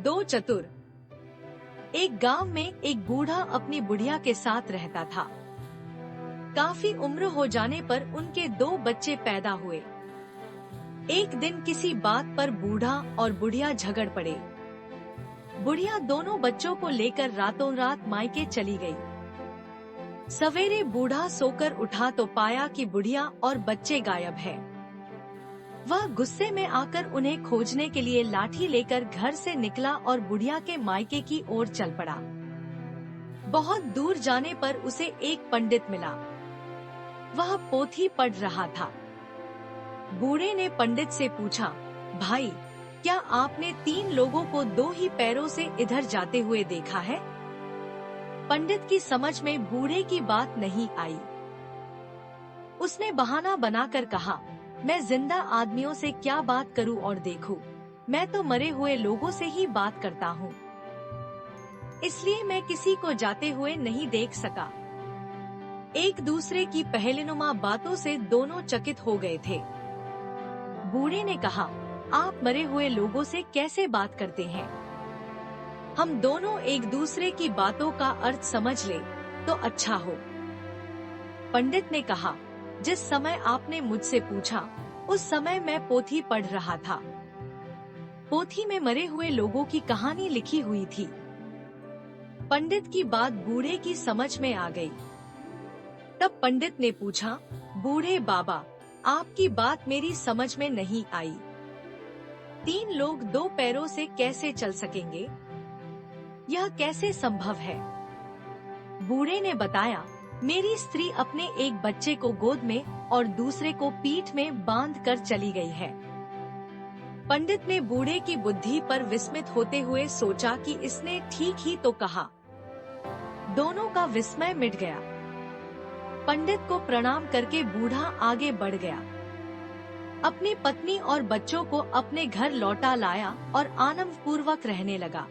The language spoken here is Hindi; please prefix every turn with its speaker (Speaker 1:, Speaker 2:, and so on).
Speaker 1: दो चतुर। एक गांव में एक बूढ़ा अपनी बुढ़िया के साथ रहता था। काफी उम्र हो जाने पर उनके दो बच्चे पैदा हुए। एक दिन किसी बात पर बूढ़ा और बुढ़िया झगड़ पड़े। बुढ़िया दोनों बच्चों को लेकर रातों रात मायके चली गई। सवेरे बूढ़ा सोकर उठा तो पाया कि बुढ़िया और बच्चे गायब है। वह गुस्से में आकर उन्हें खोजने के लिए लाठी लेकर घर से निकला और बुढ़िया के मायके की ओर चल पड़ा। बहुत दूर जाने पर उसे एक पंडित मिला। वह पोथी पढ़ रहा था। बूढ़े ने पंडित से पूछा, भाई, क्या आपने 3 लोगों को 2 ही पैरों से इधर जाते हुए देखा है? पंडित की समझ में बूढ़े की बात नहीं आई। उसने बहाना बनाकर कहा, मैं जिंदा आदमियों से क्या बात करूं और देखूं? मैं तो मरे हुए लोगों से ही बात करता हूं, इसलिए मैं किसी को जाते हुए नहीं देख सका। एक दूसरे की पहेलिनुमा बातों से दोनों चकित हो गए थे। बूढ़े ने कहा, आप मरे हुए लोगों से कैसे बात करते हैं? हम दोनों एक दूसरे की बातों का अर्थ समझ ले तो अच्छा हो। पंडित ने कहा, जिस समय आपने मुझसे पूछा उस समय मैं पोथी पढ़ रहा था। पोथी में मरे हुए लोगों की कहानी लिखी हुई थी। पंडित की बात बूढ़े की समझ में आ गई। तब पंडित ने पूछा, बूढ़े बाबा, आपकी बात मेरी समझ में नहीं आई। 3 लोग 2 पैरों से कैसे चल सकेंगे? यह कैसे संभव है? बूढ़े ने बताया, मेरी स्त्री अपने एक बच्चे को गोद में और दूसरे को पीठ में बांध कर चली गई है। पंडित ने बूढ़े की बुद्धि पर विस्मित होते हुए सोचा कि इसने ठीक ही तो कहा। दोनों का विस्मय मिट गया। पंडित को प्रणाम करके बूढ़ा आगे बढ़ गया। अपनी पत्नी और बच्चों को अपने घर लौटा लाया और आनंद पूर्वक रहने लगा।